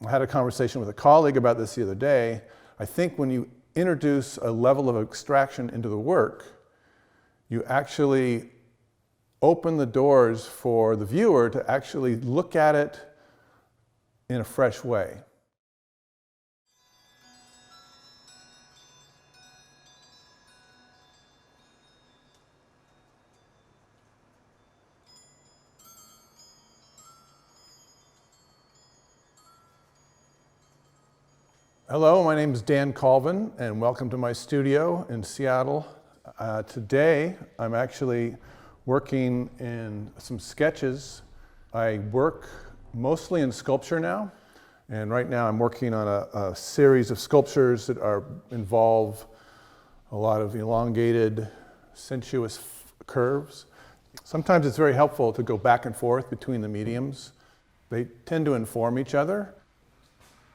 I had a conversation with a colleague about this the other day. I think when you introduce a level of abstraction into the work, you actually open the doors for the viewer to actually look at it in a fresh way. Hello, my name is Dan Colvin, and welcome to my studio in Seattle. Today, I'm actually working in some sketches. I work mostly in sculpture now, and right now I'm working on a series of sculptures that involve a lot of elongated, sensuous curves. Sometimes it's very helpful to go back and forth between the mediums. They tend to inform each other.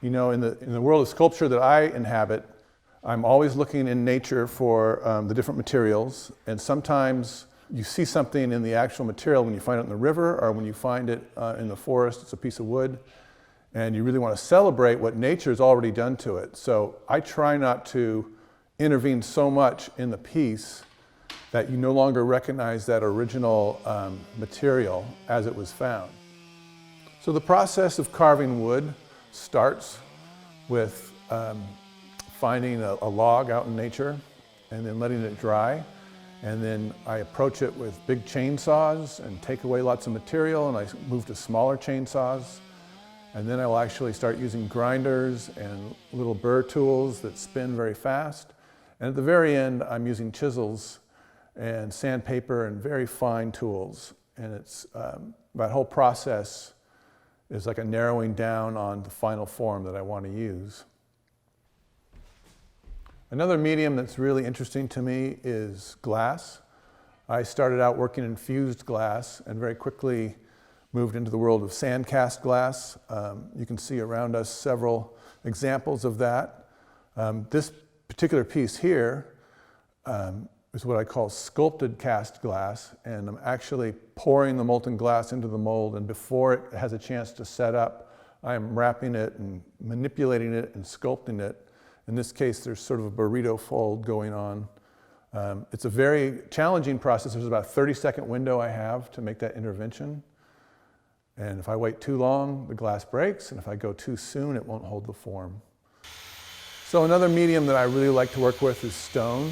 You know, in the world of sculpture that I inhabit, I'm always looking in nature for the different materials, and sometimes you see something in the actual material when you find it in the river, or when you find it in the forest, it's a piece of wood, and you really want to celebrate what nature's already done to it. So I try not to intervene so much in the piece that you no longer recognize that original material as it was found. So the process of carving wood starts with finding a log out in nature and then letting it dry. And then I approach it with big chainsaws and take away lots of material, and I move to smaller chainsaws. And then I'll actually start using grinders and little burr tools that spin very fast. And at the very end, I'm using chisels and sandpaper and very fine tools. And it's that whole process is like a narrowing down on the final form that I want to use. Another medium that's really interesting to me is glass. I started out working in fused glass and very quickly moved into the world of sand cast glass. You can see around us several examples of that. This particular piece here is what I call sculpted cast glass, and I'm actually pouring the molten glass into the mold, and before it has a chance to set up, I am wrapping it and manipulating it and sculpting it. In this case, there's sort of a burrito fold going on. It's a very challenging process. There's about a 30-second window I have to make that intervention. And if I wait too long, the glass breaks, and if I go too soon, it won't hold the form. So another medium that I really like to work with is stone.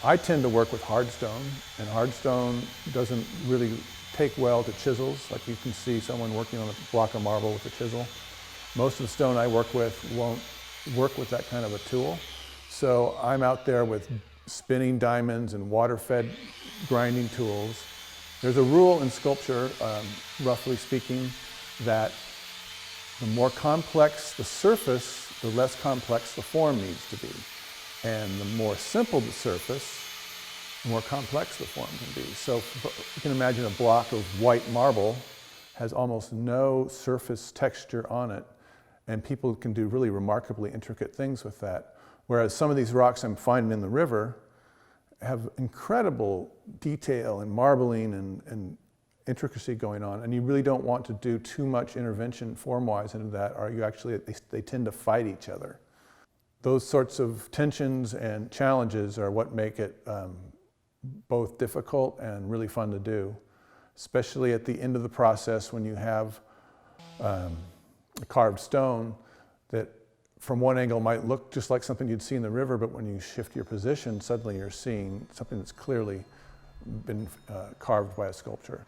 I tend to work with hard stone, and hard stone doesn't really take well to chisels, like you can see someone working on a block of marble with a chisel. Most of the stone I work with won't work with that kind of a tool. So I'm out there with spinning diamonds and water-fed grinding tools. There's a rule in sculpture, roughly speaking, that the more complex the surface, the less complex the form needs to be. And the more simple the surface, the more complex the form can be. So you can imagine a block of white marble has almost no surface texture on it, and people can do really remarkably intricate things with that. Whereas some of these rocks I'm finding in the river have incredible detail and marbling and intricacy going on, and you really don't want to do too much intervention form-wise into that, or they tend to fight each other. Those sorts of tensions and challenges are what make it both difficult and really fun to do, especially at the end of the process when you have a carved stone that from one angle might look just like something you'd see in the river, but when you shift your position, suddenly you're seeing something that's clearly been carved by a sculptor.